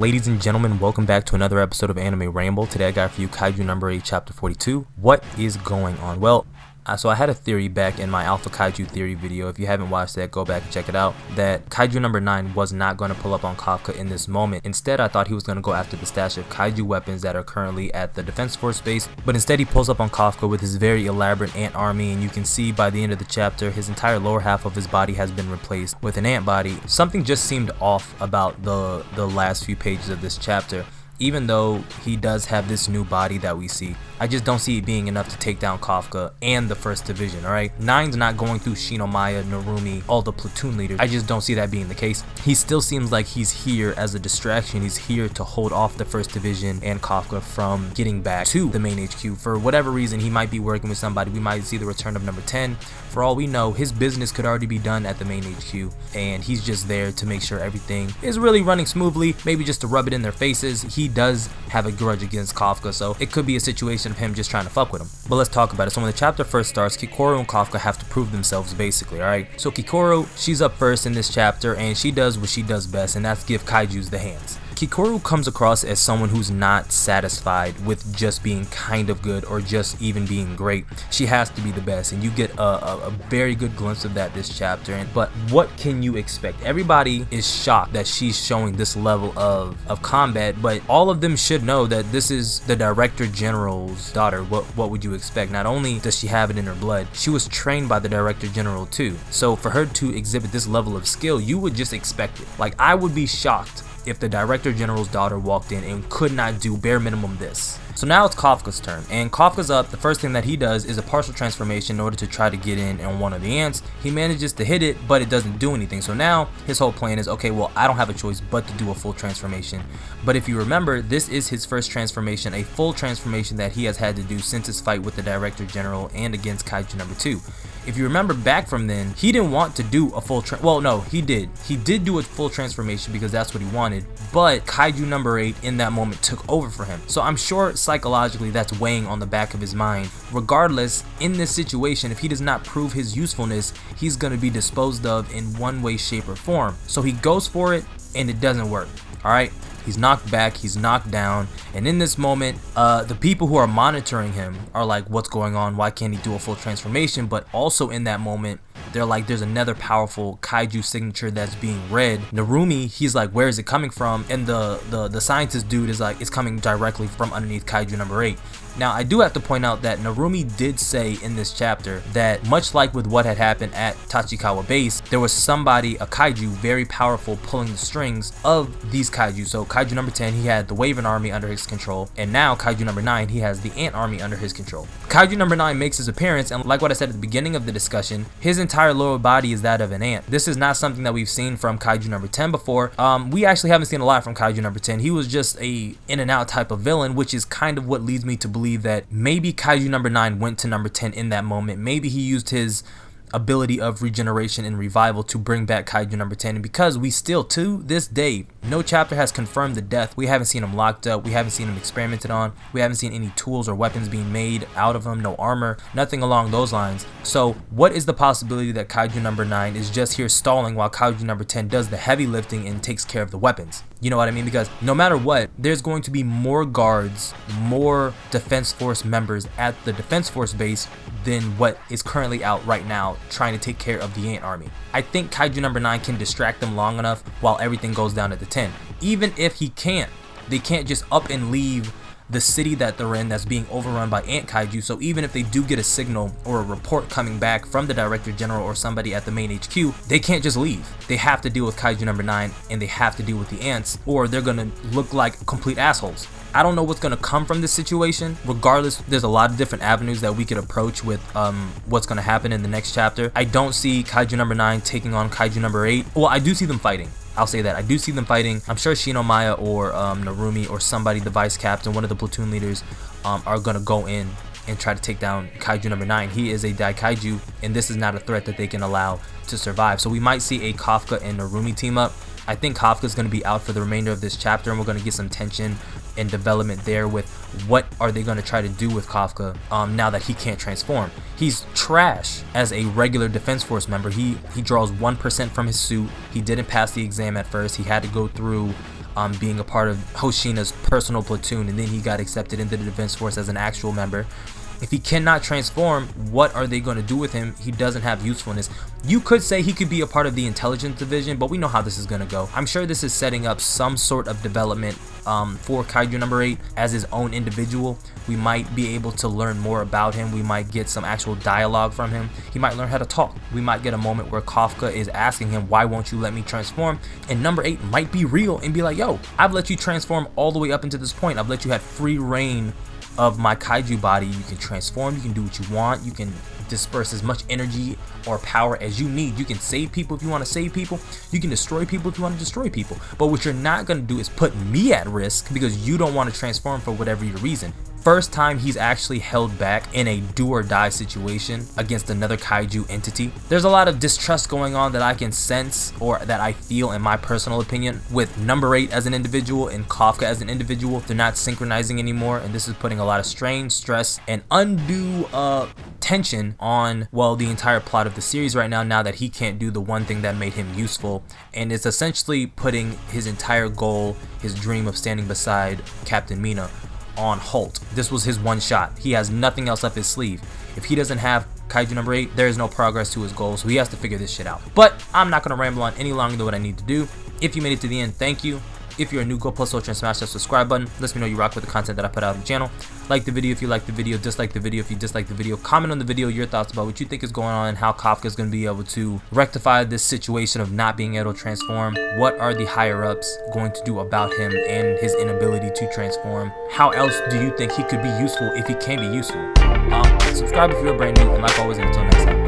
Ladies and gentlemen, welcome back to another episode of Anime Ramble. Today I got for you Kaiju number 8, chapter 42. What is going on? Well, so I had a theory back in my Alpha Kaiju theory video. If you haven't watched that, go back and check it out. That Kaiju number 9 was not going to pull up on Kafka in this moment. Instead, I thought he was going to go after the stash of Kaiju weapons that are currently at the Defense Force base. But instead, he pulls up on Kafka with his very elaborate ant army. And you can see by the end of the chapter, his entire lower half of his body has been replaced with an ant body. Something just seemed off about the last few pages of this chapter. Even though he does have this new body that we see, I just don't see it being enough to take down Kafka and the 1st Division, alright? 9's not going through Shinomiya, Narumi, all the platoon leaders. I just don't see that being the case. He still seems like he's here as a distraction. He's here to hold off the 1st Division and Kafka from getting back to the main HQ. For whatever reason, he might be working with somebody. We might see the return of number 10. For all we know, his business could already be done at the main HQ, and he's just there to make sure everything is really running smoothly, maybe just to rub it in their faces. He does have a grudge against Kafka, so it could be a situation of him just trying to fuck with him. But let's talk about it. So when the chapter first starts, Kikoru and Kafka have to prove themselves basically, alright? So Kikoru, she's up first in this chapter, and she does what she does best, and that's give Kaijus the hands. Kikoru comes across as someone who's not satisfied with just being kind of good or just even being great. She has to be the best, and you get a very good glimpse of that this chapter. But what can you expect? Everybody is shocked that she's showing this level of combat, but all of them should know that this is the Director General's daughter. What would you expect? Not only does she have it in her blood, she was trained by the Director General too. So for her to exhibit this level of skill, you would just expect it. Like, I would be shocked if the Director General's daughter walked in and could not do bare minimum this. So now it's Kafka's turn, and Kafka's up. The first thing that he does is a partial transformation in order to try to get in on one of the ants. He manages to hit it, but it doesn't do anything. So now his whole plan is, okay, well, I don't have a choice but to do a full transformation. But if you remember, this is his first transformation, a full transformation that he has had to do since his fight with the Director General and against Kaiju number 2. If you remember back from then, he didn't want to do a full well, no, he did. He did do a full transformation because that's what he wanted, but Kaiju number 8 in that moment took over for him. So I'm sure psychologically that's weighing on the back of his mind. Regardless, in this situation, if he does not prove his usefulness, he's going to be disposed of in one way, shape, or form. So he goes for it, and it doesn't work. Alright? He's knocked back, he's knocked down, and in this moment, the people who are monitoring him are like, what's going on? Why can't he do a full transformation? But also in that moment, they're like, there's another powerful Kaiju signature that's being read. Narumi, he's like, where is it coming from? And the scientist dude is like, it's coming directly from underneath Kaiju number 8. Now, I do have to point out that Narumi did say in this chapter that much like with what had happened at Tachikawa base, there was somebody, a Kaiju, very powerful, pulling the strings of these Kaiju. So Kaiju number 10, he had the Waving Army under his control, and now Kaiju number 9, he has the Ant Army under his control. Kaiju number 9 makes his appearance, and like what I said at the beginning of the discussion, his entire lower body is that of an ant. This is not something that we've seen from Kaiju number 10 before. We actually haven't seen a lot from Kaiju number 10. He was just a in and out type of villain, which is kind of what leads me to believe that maybe Kaiju number 9 went to number 10 in that moment. Maybe he used his ability of regeneration and revival to bring back Kaiju number 10, and because we still, to this day, no chapter has confirmed the death. We haven't seen him locked up, we haven't seen him experimented on, we haven't seen any tools or weapons being made out of him, no armor, nothing along those lines. So what is the possibility that Kaiju number 9 is just here stalling while Kaiju number 10 does the heavy lifting and takes care of the weapons? You know what I mean? Because no matter what, there's going to be more guards, more Defense Force members at the Defense Force base than what is currently out right now trying to take care of the Ant Army. I think Kaiju number 9 can distract them long enough while everything goes down at the 10. Even if he can't, they can't just up and leave the city that they're in that's being overrun by Ant Kaiju. So even if they do get a signal or a report coming back from the Director General or somebody at the main HQ, they can't just leave. They have to deal with Kaiju number 9, and they have to deal with the ants, or they're gonna look like complete assholes. I don't know what's going to come from this situation. Regardless, there's a lot of different avenues that we could approach with what's going to happen in the next chapter. I don't see Kaiju number 9 taking on Kaiju number 8. Well, I do see them fighting. I'll say that. I do see them fighting. I'm sure Shinomiya or Narumi or somebody, the vice captain, one of the platoon leaders, are going to go in and try to take down Kaiju number 9. He is a Daikaiju, and this is not a threat that they can allow to survive. So we might see a Kafka and Narumi team up. I think Kafka's going to be out for the remainder of this chapter, and we're going to get some tension and development there with what are they going to try to do with Kafka now that he can't transform. He's trash as a regular Defense Force member. He draws 1% from his suit. He didn't pass the exam at first. He had to go through being a part of Hoshina's personal platoon, and then he got accepted into the Defense Force as an actual member. If he cannot transform, what are they going to do with him? He doesn't have usefulness. You could say he could be a part of the intelligence division, but we know how this is going to go. I'm sure this is setting up some sort of development for Kaiju number 8 as his own individual. We might be able to learn more about him. We might get some actual dialogue from him. He might learn how to talk. We might get a moment where Kafka is asking him, why won't you let me transform? And number 8 might be real and be like, yo, I've let you transform all the way up into this point. I've let you have free reign of my Kaiju body. You can transform, you can do what you want, you can disperse as much energy or power as you need. You can save people if you want to save people, you can destroy people if you want to destroy people. But what you're not going to do is put me at risk because you don't want to transform for whatever your reason. First time he's actually held back in a do or die situation against another Kaiju entity. There's a lot of distrust going on that I can sense, or that I feel in my personal opinion, with number 8 as an individual and Kafka as an individual. They're not synchronizing anymore, and this is putting a lot of strain, stress, and undue tension on, well, the entire plot of the series right now that he can't do the one thing that made him useful, and it's essentially putting his entire goal, his dream of standing beside Captain Mina, on halt. This was his one shot. He has nothing else up his sleeve. If he doesn't have Kaiju number 8, there is no progress to his goal, so he has to figure this shit out. But I'm not going to ramble on any longer than what I need to do. If you made it to the end, thank you. If you're a new, go plus ultra and smash that subscribe button. Let me know you rock with the content that I put out on the channel. Like the video if you like the video, dislike the video if you dislike the video. Comment on the video your thoughts about what you think is going on and how Kafka is going to be able to rectify this situation of not being able to transform. What are the higher ups going to do about him and his inability to transform? How else do you think he could be useful if he can be useful? Subscribe if you're brand new, and like always, until next time.